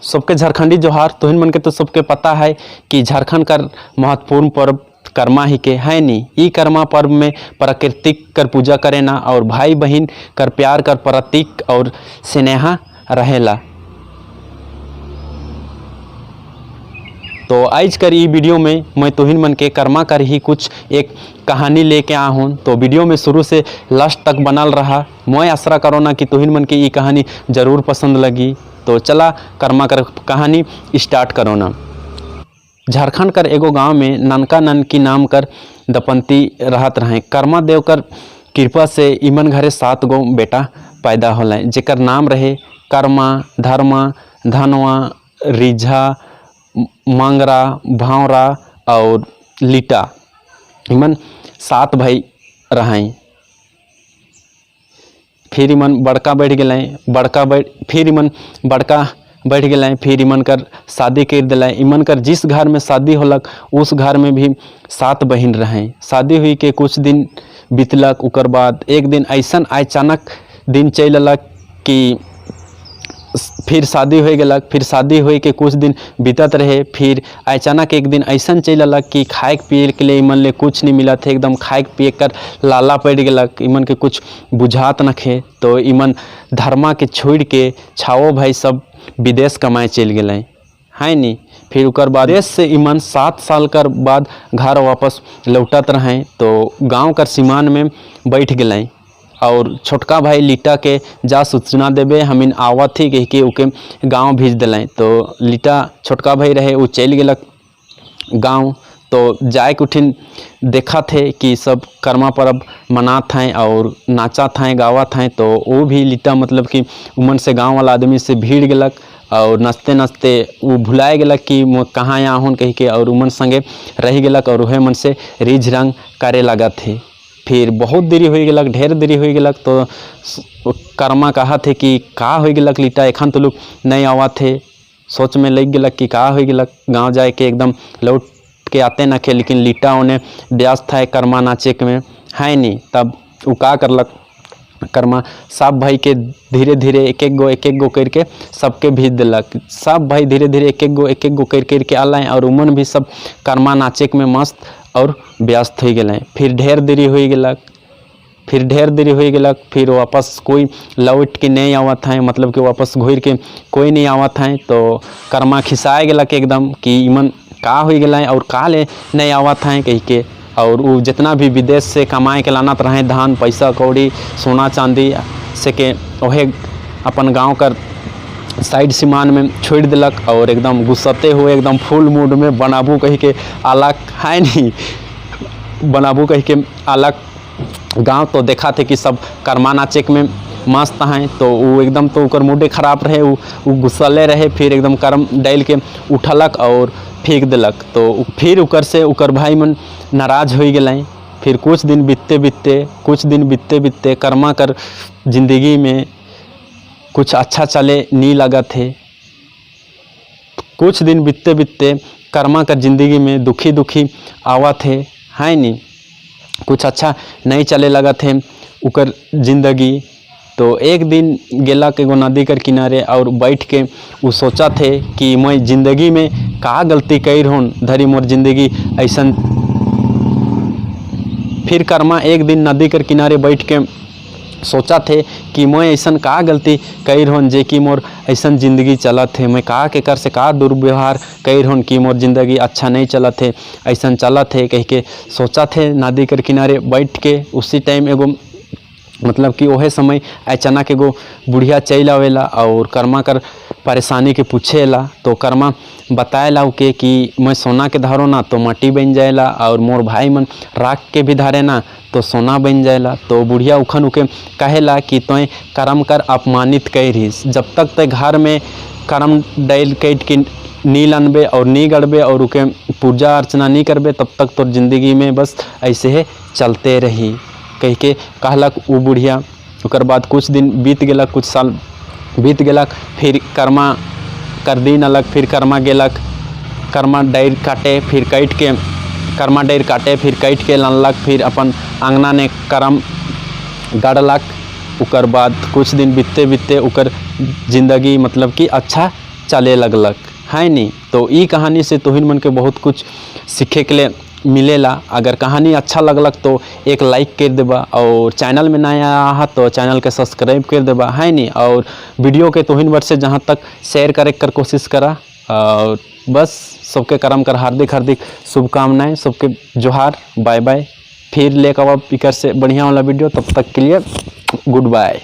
सबके झारखंडी जोहार। तोहिन मन के तो सबके पता है कि झारखंड का महत्वपूर्ण पर्व कर्मा ही के है नी। ई कर्मा पर्व में प्राकृतिक कर पूजा करे ना और भाई बहन कर प्यार कर प्रतीक और स्नेहा रहेला। तो आज कर ई वीडियो में मैं तोहिन मन के कर्मा कर ही कुछ एक कहानी लेके आ हूँ। तो वीडियो में शुरू से लास्ट तक बनल रहा। मैं आशा करो ना कि तोहिन मन के ये कहानी ज़रूर पसंद लगी। तो चला कर्मा कर कहानी स्टार्ट करो ना। झारखंड कर एगो गांव में ननका ननकी नाम कर दंपति रहत रहे। कर्मा देव कर कृपा से इमन घरे 7 गो बेटा पैदा होला, जेकर नाम रहे कर्मा, धर्मा, धनवा, रिझा, मंगरा, भावरा और लीटा। इमन 7 भाई रहे। फिर इमन बड़का बढ़ गए, फिर इमन बड़का बढ़ गए, फिर इमन कर शादी कर दिला। इमन कर जिस घर में शादी होलक उस घर में भी 7 बहन रहे। शादी हुई के कुछ दिन बीतलक, उकर बाद एक दिन ऐसा अचानक दिन चल अलक कि फिर शादी हो गलक। फिर शादी हो के कुछ दिन बीतत रहे, फिर अचानक एक दिन ऐसा चल अलक कि खाए पिए के लिए इमन ले कुछ नहीं मिला थे। एकदम खाए पिए कर लाला पड़ गलक, इमन के कुछ बुझात न खे। तो इमन धर्मा के छोड़ के छाओ भाई सब विदेश कमाए चल गए है नी। फिर उकर बाद देश से इमन 7 साल कर बाद घर वापस लौटत रहे। तो गांव कर सीमान में बैठ गए और छोटका भाई लीटा के जा सूचना देवे हमिन आवत ही कह के उके गाँव भेज दिलें। तो लीटा छोटका भाई रहे वो चल गलक गाँव। तो जाए के उठिन देखा थे कि सब कर्मा पर्व मनात हैं और नाचत हैं गावत हैं। तो वो भी लीटा मतलब कि उमन से गांव वाला आदमी से भीड़ गलक और नचते नचते वो भुलाए गलक कि मैं कहाँ यहाँ हूँ कह के, और उमन संगे रह गलक और वह मन से रिझ रंग करे लगा थे। फिर बहुत देरी हो गलक, ढेर देरी हो गलक। तो कर्मा कहा थे कि का हो गलक लीटा, एखन तो लोग नहीं आवा थे। सोच में लग गलक कि का हो गलक, गाँव जाए के एकदम लौट के आते न खे। लेकिन लीटा उन्हें व्यस्त था कर्मा नाचे में है नहीं। तब वो का करलक कर्मा सब भाई के धीरे धीरे एक एक गो करके सबके भेज दिलक। सब भाई धीरे धीरे एक एक गो करके आलाएँ और उमन भी सब कर्मा नाचे में मस्त और व्यस्त हो गए। फिर ढेर देरी हो गलक, फिर वापस कोई लौट के नहीं आवत हैं, मतलब कि वापस घूर के कोई नहीं आवत हैं। तो कर्मा खिसाए गलक एकदम कि इमन का हो गए और का ले नहीं आवत हैं कह के। और वो जितना भी विदेश से कमाए के लानत रहे धान पैसा कौड़ी सोना चांदी से के वह अपन गांव कर साइड सीमान में छोड़ दिलक। और एकदम गुस्सते हुए एकदम फुल मूड में बनाबू कह के अलग है नहीं, बनाबू कह के अलग गांव। तो देखा थे कि सब कर्मा नाचे में मस्त हैं। तो वो एकदम तो उकर मूडे खराब रहे, वो गुस्सले रहे। फिर एकदम कर्म डाल के उठलक और फेंक दिलक। तो फिर उकर से उकर भाई मन नाराज हो गए। फिर कुछ दिन बीतते बीतते कर्मा कर जिंदगी में कुछ अच्छा चले नहीं लगा थे। कुछ दिन बीतते बीतते कर्मा कर जिंदगी में दुखी आवा थे है नहीं, कुछ अच्छा नहीं चले लगा थे उकर जिंदगी। तो एक दिन गेला के एगो नदी कर किनारे और बैठ के वो सोचा थे कि मैं जिंदगी में का गलती कर हूँ धरी मोर जिंदगी ऐसा। फिर कर्मा एक दिन नदी कर किनारे बैठ के सोचा थे कि मैं ऐसा का गलती कर हूँ जे कि मोर ऐसा जिंदगी चलत है। मैं का के कर से का दुर्व्यवहार कर हूँ कि मोर जिंदगी अच्छा नहीं चलत है, ऐसा चलत है कह के सोचा थे नदी कर किनारे बैठ के। उसी टाइम एगो मतलब कि वह समय अचानक एगो बुढ़िया चल आवेला और कर्मा कर परेशानी के पूछेला। तो कर्मा बताएला उके कि मैं सोना के धारो ना तो माटी बन जाएला और मोर भाई मन राख के भी धारे ना तो सोना बन जाएला। तो बुढ़िया उखन उके कहेला कि तोय कर्म कर अपमानित करिस, जब तक ते घर में कर्म डाल कैट के नी लनबे और नी गड़बे और उके पूजा अर्चना नहीं करबे तब तक तो जिंदगी में बस ऐसे ही चलते रही कह के कहलक वो बुढ़िया। उकर बाद कुछ दिन बीत गलक, कुछ साल बीत गलक। फिर कर्मा कर दिन अलग, फिर कर्मा गेलक कर्मा डायर काटे, फिर काट के कर्मा डायर काटे, फिर काट के लनलक। फिर अपन अंगना ने कर्म गड़लक। उकर बाद कुछ दिन बीतते बीतते उकर जिंदगी मतलब कि अच्छा चले लगलक है नी। तो ई कहानी से तोहिन मन के बहुत कुछ सीखे के लिए मिलेला। अगर कहानी अच्छा लगलक तो एक लाइक कर देबा, और चैनल में नया आया तो चैनल के सब्सक्राइब कर देबा है नी। और वीडियो के तोहिन वर्ष से जहाँ तक शेयर करे कर कोशिश करा। और बस सबके करम कर हार्दिक हार्दिक शुभकामनाएं, सबके जोहार, बाय बाय। फिर लेकर अब इकर से बढ़िया वाला वीडियो, तब तक के लिए गुड बाय।